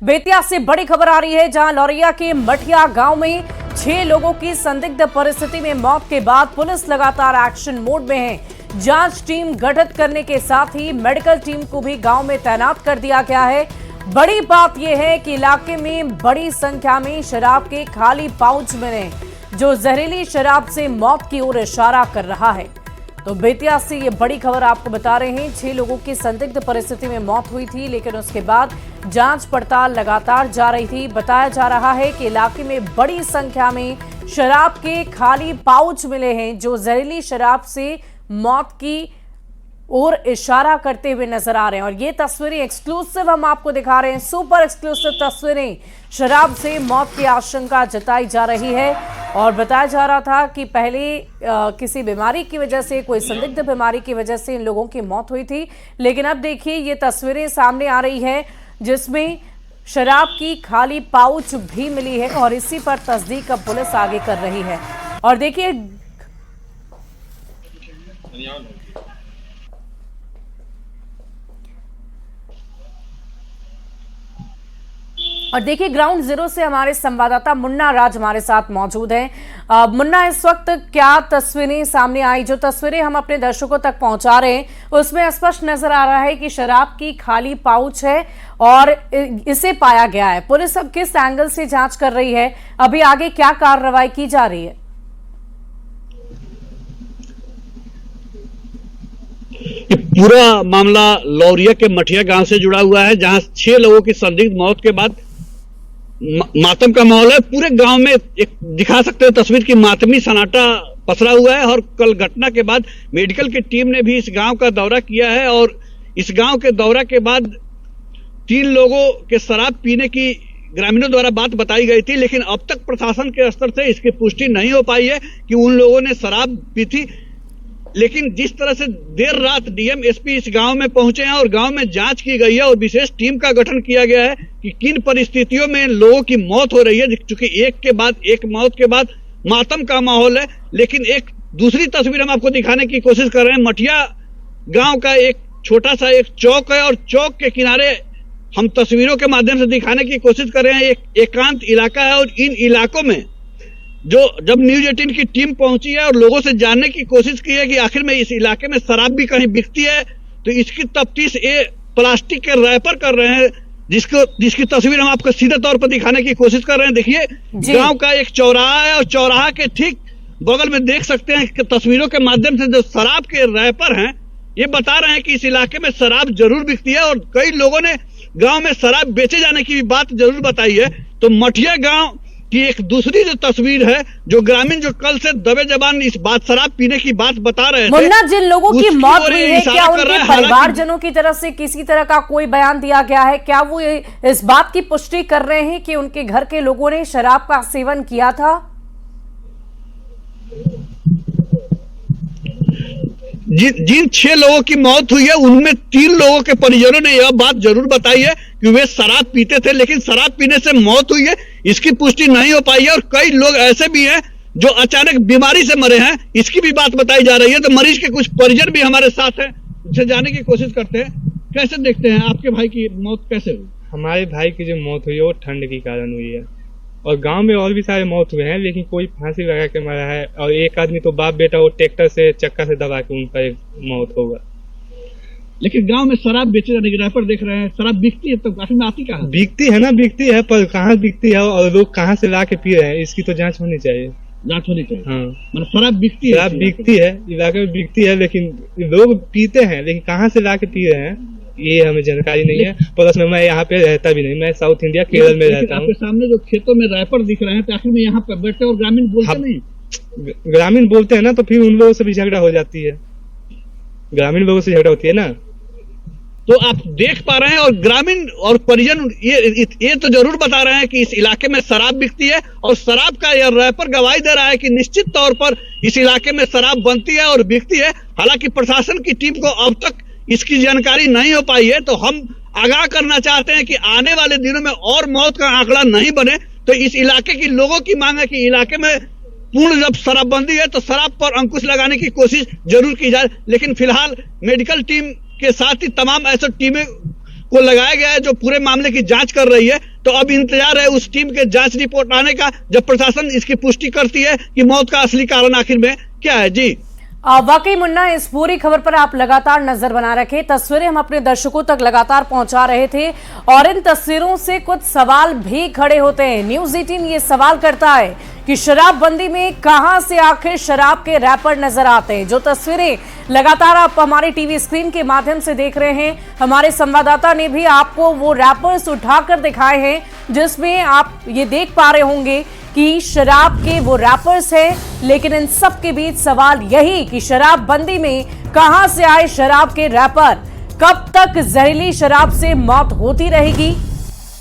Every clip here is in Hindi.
बेतिया से बड़ी खबर आ रही है, जहां लौरिया के मठिया गांव में 6 लोगों की संदिग्ध परिस्थिति में मौत के बाद पुलिस लगातार एक्शन मोड में है। जांच टीम गठित करने के साथ ही मेडिकल टीम को भी गांव में तैनात कर दिया गया है। बड़ी बात यह है कि इलाके में बड़ी संख्या में शराब के खाली पाउच मिले, जो जहरीली शराब से मौत की ओर इशारा कर रहा है। तो बेतिया से ये बड़ी खबर आपको बता रहे हैं। 6 लोगों की संदिग्ध परिस्थिति में मौत हुई थी, लेकिन उसके बाद जांच पड़ताल लगातार जा रही थी। बताया जा रहा है कि इलाके में बड़ी संख्या में शराब के खाली पाउच मिले हैं, जो जहरीली शराब से मौत की और इशारा करते हुए नजर आ रहे हैं। और ये तस्वीरें एक्सक्लूसिव हम आपको दिखा रहे हैं, सुपर एक्सक्लूसिव तस्वीरें। शराब से मौत की आशंका जताई जा रही है और बताया जा रहा था कि पहले किसी बीमारी की वजह से, कोई संदिग्ध बीमारी की वजह से इन लोगों की मौत हुई थी। लेकिन अब देखिए ये तस्वीरें सामने आ रही है, जिसमें शराब की खाली पाउच भी मिली है और इसी पर तस्दीक अब पुलिस आगे कर रही है। और देखिए ग्राउंड जीरो से हमारे संवाददाता मुन्ना राज हमारे साथ मौजूद हैं। मुन्ना, इस वक्त क्या तस्वीरें सामने आई? जो तस्वीरें हम अपने दर्शकों तक पहुंचा रहे हैं उसमें स्पष्ट नजर आ रहा है कि शराब की खाली पाउच है और इसे पाया गया है। पुलिस अब किस एंगल से जांच कर रही है? अभी आगे क्या कार्रवाई की जा रही है? ये पूरा मामला लौरिया के मठिया गांव से जुड़ा हुआ है, जहां 6 लोगों की संदिग्ध मौत के बाद मातम का माहौल है। पूरे गांव में एक दिखा सकते हो तस्वीर की मातमी सन्नाटा पसरा हुआ है। और कल घटना के बाद मेडिकल की टीम ने भी इस गांव का दौरा किया है और इस गांव के दौरा के बाद 3 लोगों के शराब पीने की ग्रामीणों द्वारा बात बताई गई थी, लेकिन अब तक प्रशासन के स्तर से इसकी पुष्टि नहीं हो पाई है कि उन लोगों ने शराब पी थी। लेकिन जिस तरह से देर रात डीएम एसपी इस गांव में पहुंचे हैं और गांव में जांच की गई है और विशेष टीम का गठन किया गया है कि किन परिस्थितियों में लोगों की मौत हो रही है, क्योंकि एक के बाद एक मौत के बाद मातम का माहौल है। लेकिन एक दूसरी तस्वीर हम आपको दिखाने की कोशिश कर रहे हैं। मठिया गांव का एक छोटा सा एक चौक है और चौक के किनारे हम तस्वीरों के माध्यम से दिखाने की कोशिश कर रहे हैं। एक एकांत इलाका है और इन इलाकों में जब न्यूज 18 की टीम पहुंची है और लोगों से जानने की कोशिश की है कि आखिर में इस इलाके में शराब भी कहीं बिकती है, तो इसकी तफ्तीश ये प्लास्टिक के रैपर कर रहे हैं, जिसकी तस्वीर हम आपको सीधे तौर पर दिखाने की कोशिश कर रहे हैं। देखिए गांव का एक चौराहा है और चौराहा के ठीक बगल में देख सकते हैं कि तस्वीरों के माध्यम से जो शराब के रैपर हैं ये बता रहे हैं कि इस इलाके में शराब जरूर बिकती है और कई लोगों ने गाँव में शराब बेचे जाने की भी बात जरूर बताई है। तो मठिया गाँव कि एक दूसरी जो तस्वीर है, जो ग्रामीण जो कल से दबे जबान इस बात शराब पीने की बात बता रहे थे। मुन्ना, जिन लोगों की मौत हुई है, क्या उनके परिवारजनों की तरफ से किसी तरह का कोई बयान दिया गया है? क्या वो इस बात की पुष्टि कर रहे हैं कि उनके घर के लोगों ने शराब का सेवन किया था? जिन 6 लोगों की मौत हुई है उनमें 3 लोगों के परिजनों ने यह बात जरूर बताई है कि वे शराब पीते थे, लेकिन शराब पीने से मौत हुई है इसकी पुष्टि नहीं हो पाई है। और कई लोग ऐसे भी हैं जो अचानक बीमारी से मरे हैं, इसकी भी बात बताई जा रही है। तो मरीज के कुछ परिजन भी हमारे साथ हैं, उनसे जानने की कोशिश करते हैं। कैसे देखते हैं आपके भाई की मौत कैसे हुई? हमारे भाई की जो मौत हुई है वो ठंड के कारण हुई है और गांव में और भी सारे मौत हुए हैं, लेकिन कोई फांसी लगा के मरा है और एक आदमी तो बाप बेटा वो ट्रैक्टर से चक्का से दबा के उनका एक मौत होगा। लेकिन गांव में शराब बेचे जाने की रैपर देख रहे हैं, शराब बिकती है तो आखिर में आती कहाँ? बिकती है ना, बिकती है, पर कहाँ बिकती है और लोग कहाँ से ला के पी रहे हैं, इसकी तो जांच होनी चाहिए। जांच होनी चाहिए। हाँ, मतलब शराब बिकती है, शराब बिकती है, इलाके में बिकती है, लेकिन लोग पीते हैं, लेकिन कहाँ से ला के पी रहे हैं ये हमें जानकारी नहीं है। प्लस में मैं यहाँ पे रहता भी नहीं, मैं साउथ इंडिया केरल में रहता हूँ। आपके सामने जो खेतों में रैपर दिख रहे हैं, तो आखिर में यहाँ पर बैठते और ग्रामीण बोलते नहीं? ग्रामीण बोलते हैं ना, तो फिर उन लोगों से भी झगड़ा हो जाती है, ग्रामीण लोगों से झगड़ा होती है ना। तो आप देख पा रहे हैं और ग्रामीण और परिजन ये तो जरूर बता रहे हैं कि इस इलाके में शराब बिकती है और शराब का यह रैपर गवाही दे रहा है कि निश्चित तौर पर इस इलाके में शराब बनती है और बिकती है। हालांकि प्रशासन की टीम को अब तक इसकी जानकारी नहीं हो पाई है, तो हम आगाह करना चाहते हैं कि आने वाले दिनों में और मौत का आंकड़ा नहीं बने। तो इस इलाके की लोगों की मांग है कि इलाके में पूर्ण जब शराबबंदी है तो शराब पर अंकुश लगाने की कोशिश जरूर की जाए। लेकिन फिलहाल मेडिकल टीम के साथ ही तमाम ऐसी टीमें को लगाया गया है जो पूरे मामले की जांच कर रही है। तो अब इंतजार है उस टीम के जांच रिपोर्ट आने का, जब प्रशासन इसकी पुष्टि करती है कि मौत का असली कारण आखिर में क्या है। जी वाकई मुन्ना, इस पूरी खबर पर आप लगातार नजर बना रखे, तस्वीरें हम अपने दर्शकों तक लगातार पहुंचा रहे थे और इन तस्वीरों से कुछ सवाल भी खड़े होते हैं। न्यूज़ 18 ये सवाल करता है कि शराबबंदी में कहां से आखिर शराब के रैपर नजर आते हैं। जो तस्वीरें लगातार आप हमारे टीवी स्क्रीन के माध्यम से देख रहे हैं, हमारे संवाददाता ने भी आपको वो रैपर्स उठाकर दिखाए हैं जिसमें आप ये देख पा रहे होंगे कि शराब के वो रैपर्स हैं। लेकिन इन सब के बीच सवाल यही कि शराबबंदी में कहां से आए शराब के रैपर, कब तक जहरीली शराब से मौत होती रहेगी,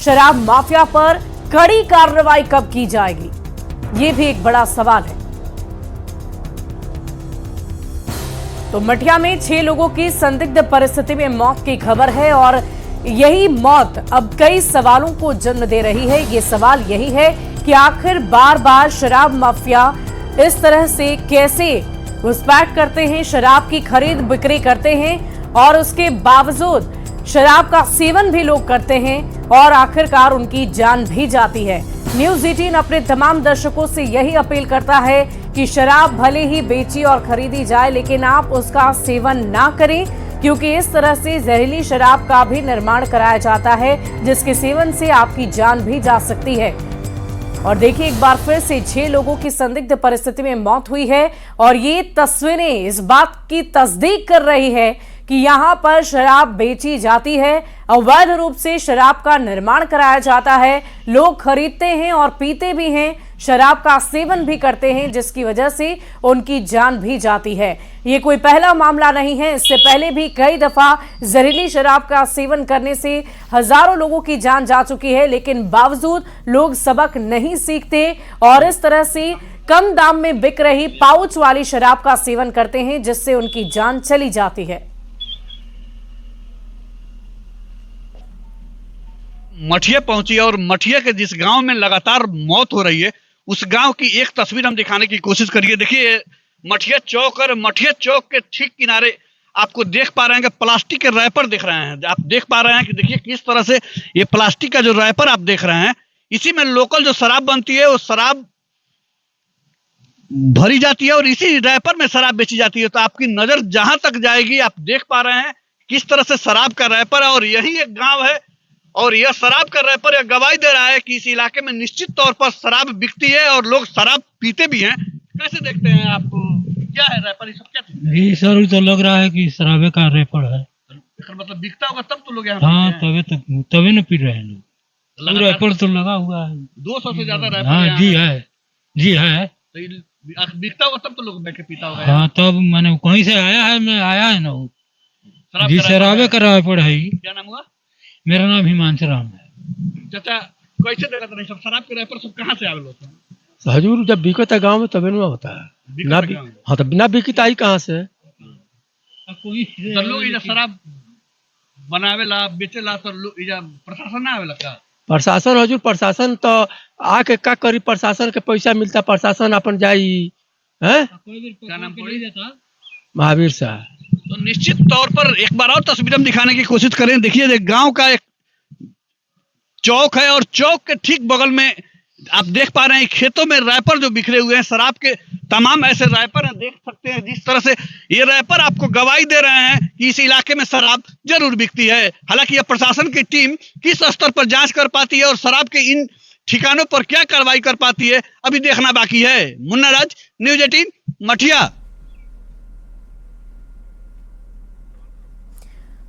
शराब माफिया पर कड़ी कार्रवाई कब की जाएगी, ये भी एक बड़ा सवाल है। तो मठिया में 6 लोगों की संदिग्ध परिस्थिति में मौत की खबर है और यही मौत अब कई सवालों को जन्म दे रही है। ये सवाल यही है कि आखिर बार बार शराब माफिया इस तरह से कैसे घुसपैठ करते हैं, शराब की खरीद बिक्री करते हैं और उसके बावजूद शराब का सेवन भी लोग करते हैं और आखिरकार उनकी जान भी जाती है। न्यूज़ 18 अपने तमाम दर्शकों से यही अपील करता है कि शराब भले ही बेची और खरीदी जाए लेकिन आप उसका सेवन ना करें, क्योंकि इस तरह से जहरीली शराब का भी निर्माण कराया जाता है जिसके सेवन से आपकी जान भी जा सकती है। और देखिए, एक बार फिर से 6 लोगों की संदिग्ध परिस्थिति में मौत हुई है और ये तस्वीरें इस बात की तस्दीक कर रही है कि यहां पर शराब बेची जाती है, अवैध रूप से शराब का निर्माण कराया जाता है, लोग खरीदते हैं और पीते भी हैं, शराब का सेवन भी करते हैं जिसकी वजह से उनकी जान भी जाती है। ये कोई पहला मामला नहीं है, इससे पहले भी कई दफा जहरीली शराब का सेवन करने से हजारों लोगों की जान जा चुकी है, लेकिन बावजूद लोग सबक नहीं सीखते और इस तरह से कम दाम में बिक रही पाउच वाली शराब का सेवन करते हैं जिससे उनकी जान चली जाती है। मठिया पहुंची और मठिया के जिस गांव में लगातार मौत हो रही है उस गांव की एक तस्वीर हम दिखाने की कोशिश करिए। देखिए, मठिया चौक और मठिया चौक के ठीक किनारे आपको देख पा रहे हैं कि प्लास्टिक के रैपर दिख रहे हैं। आप देख पा रहे हैं कि देखिए किस तरह से ये प्लास्टिक का जो रैपर आप देख रहे हैं, इसी में लोकल जो शराब बनती है वो शराब भरी जाती है और इसी रैपर में शराब बेची जाती है। तो आपकी नजर जहां तक जाएगी आप देख पा रहे हैं किस तरह से शराब का रैपर है और यही एक गांव है और यह शराब का रैपर यह गवाही दे रहा है कि इस इलाके में निश्चित तौर पर शराब बिकती है और लोग शराब पीते भी हैं। कैसे देखते हैं आप, क्या है रैपर, ये सब क्या चीज है? ये सर तो लग रहा है कि शराबे का रैपर है। मतलब बिकता होगा तब तो लोग यहाँ हाँ, तभी न पी रहे हैं लोग। रैपर तो लगा हुआ है, 200 से ज्यादा रैपर। हाँ जी है, जी है। तो बिकता होगा तब तो लोग बैठ के पीता होगा। हाँ, तब मैंने कहीं से आया है, मैं आया है ना जी, शराबे का रैपर है। क्या नाम हुआ? मेरा नाम हिमांशु राम है। चाचा, कैसे देखा नहीं सब शराब के रैपर सब कहाँ से आवे होते हैं? हजूर जब बिकता है गांव में तभी ना होता है ना। हाँ, तो बिना बिकता ही कहाँ से? तो लोग इधर शराब बनावेला बेचेला तो लोग इधर प्रशासन ना आवेला का? प्रशासन हजूर, प्रशासन तो आके का करी, प्रशासन के पैसा मिलता, प्रशासन अपन जाई है। क्या नाम पड़ी? महावीर साहब। तो निश्चित तौर पर एक बार और तस्वीर हम दिखाने की कोशिश करें। देखिए, गांव का एक चौक है और चौक के ठीक बगल में आप देख पा रहे हैं खेतों में रैपर जो बिखरे हुए हैं, शराब के तमाम ऐसे रैपर हैं। देख सकते हैं जिस तरह से ये रैपर आपको गवाही दे रहे हैं कि इस इलाके में शराब जरूर बिकती है। हालांकि यह प्रशासन की टीम किस स्तर पर जांच कर पाती है और शराब के इन ठिकानों पर क्या कार्रवाई कर पाती है, अभी देखना बाकी है। मुन्ना राज, न्यूज़ 18 मठिया।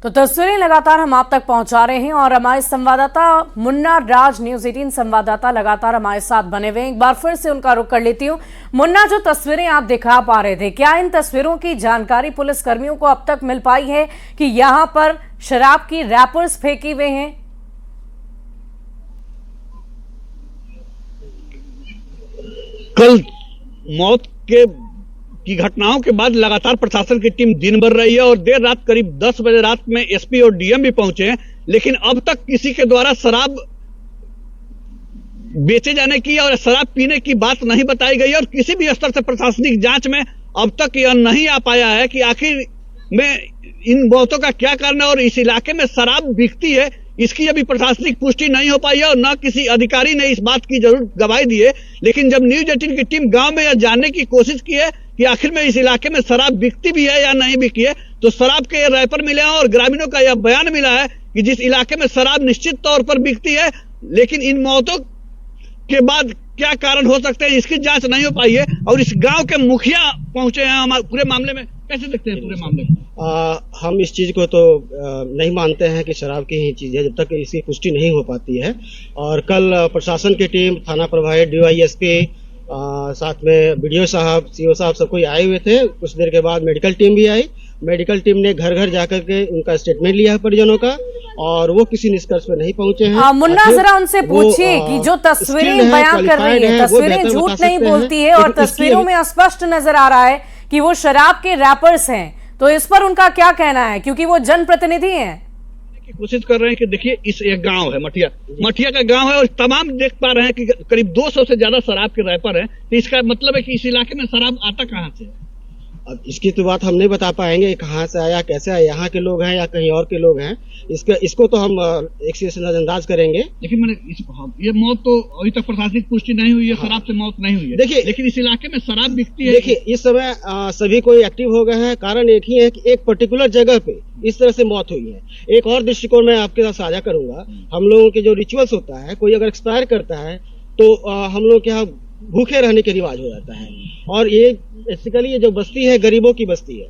तो तस्वीरें लगातार हम आप तक पहुंचा रहे हैं और हमारे संवाददाता मुन्ना राज, न्यूज़ 18 संवाददाता लगातार हमारे साथ बने हुए हैं। एक बार फिर से उनका रुख कर लेती हूं। मुन्ना, जो तस्वीरें आप दिखा पा रहे थे, क्या इन तस्वीरों की जानकारी पुलिस कर्मियों को अब तक मिल पाई है कि यहां पर शराब की रैपर्स फेंकी हुए हैं? कल मौत की घटनाओं के बाद लगातार प्रशासन की टीम दिन भर रही है और देर रात करीब 10 बजे रात में एसपी और डीएम भी पहुंचे हैं, लेकिन अब तक किसी के द्वारा शराब बेचे जाने की और शराब पीने की बात नहीं बताई गई और किसी भी स्तर से प्रशासनिक जांच में अब तक यह नहीं आ पाया है कि आखिर में इन मौतों का क्या कारण है और इस इलाके में शराब बिकती है, इसकी अभी प्रशासनिक पुष्टि नहीं हो पाई है और न किसी अधिकारी ने इस बात की जरूर गवाही दी है। लेकिन जब न्यूज 18 की टीम गांव में यह जानने की कोशिश की है कि आखिर में इस इलाके में शराब बिकती भी है या नहीं बिकी है, तो शराब के रैपर मिले हैं और ग्रामीणों का यह बयान मिला है कि जिस इलाके में शराब निश्चित तौर पर बिकती है, लेकिन इन मौतों के बाद क्या कारण हो सकते हैं इसकी जांच नहीं हो पाई है। और इस गांव के मुखिया पहुंचे हैं हमारे पूरे मामले में, कैसे देखते हैं पूरे मामले में? हम इस चीज को तो नहीं मानते हैं कि शराब की ही चीज है जब तक इसकी पुष्टि नहीं हो पाती है। और कल प्रशासन की टीम, थाना प्रभारी, डीवाईएसपी, साथ में बीडीओ साहब, सीओ साहब सब कोई आए हुए थे। कुछ देर के बाद मेडिकल टीम भी आई। मेडिकल टीम ने घर घर जाकर के उनका स्टेटमेंट लिया है परिजनों का और वो किसी निष्कर्ष पे नहीं पहुंचे हैं। मुन्ना, जरा उनसे पूछिए कि जो तस्वीरें बयान कर रही है, तस्वीरें झूठ नहीं बोलती है और तस्वीरों में स्पष्ट नजर आ रहा है कि वो शराब के रैपर्स हैं, तो इस पर उनका क्या कहना है, क्योंकि वो जनप्रतिनिधि हैं? कोशिश कर रहे हैं कि देखिए इस एक गांव है मठिया का गांव है और तमाम देख पा रहे हैं कि करीब 200 से ज्यादा शराब के रैपर हैं। तो इसका मतलब है कि इस इलाके में शराब आता कहां से है? अब इसकी तो बात हम नहीं बता पाएंगे कहाँ से आया, कैसे आया, यहाँ के लोग हैं या कहीं और के लोग हैं। इसको तो हम एक से नजरअंदाज करेंगे। लेकिन मैंने ये मौत तो अभी तक प्रशासनिक पुष्टि नहीं हुई है, शराब से मौत नहीं हुई है। देखिए, लेकिन इस इलाके में शराब बिकती है। देखिए इस समय सभी कोई एक्टिव हो गए हैं। कारण एक ही है कि एक पर्टिकुलर जगह पे इस तरह से मौत हुई है। एक और दृष्टिकोण मैं आपके साथ साझा करूंगा। हम लोगों के जो रिचुअल्स होता है, कोई अगर एक्सपायर करता है तो हम लोग के यहाँ भूखे रहने के रिवाज हो जाता है। और ये बेसिकली ये जो बस्ती है गरीबों की बस्ती है,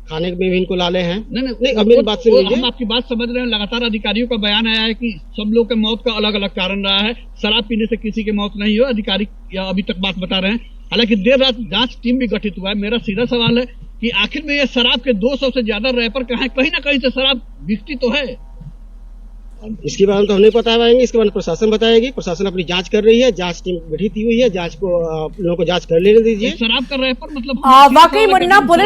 खाने में भी इनको लाले हैं। नहीं अब मेरी बात सुन लीजिए। हम आपकी बात समझ रहे हैं। लगातार अधिकारियों का बयान आया है कि सब लोग के मौत का अलग अलग कारण रहा है, शराब पीने से किसी की मौत नहीं हो। अधिकारी अभी तक बात बता रहे हैं। हालांकि देर रात जांच टीम भी गठित हुआ है। मेरा सीधा सवाल है कि आखिर में ये शराब के 200 से ज्यादा रैपर कहाँ है? कहीं ना कहीं से शराब बिकती तो है। इसके बारे में तो हम नहीं बता पाएंगे, इसके बारे में प्रशासन बताएगी। प्रशासन अपनी जांच कर रही है, जांच टीम गठित हुई है, जांच को लोगों को जांच कर लेने दीजिए। शराब का रैपर मतलब वाकई मुन्ना, पुलिस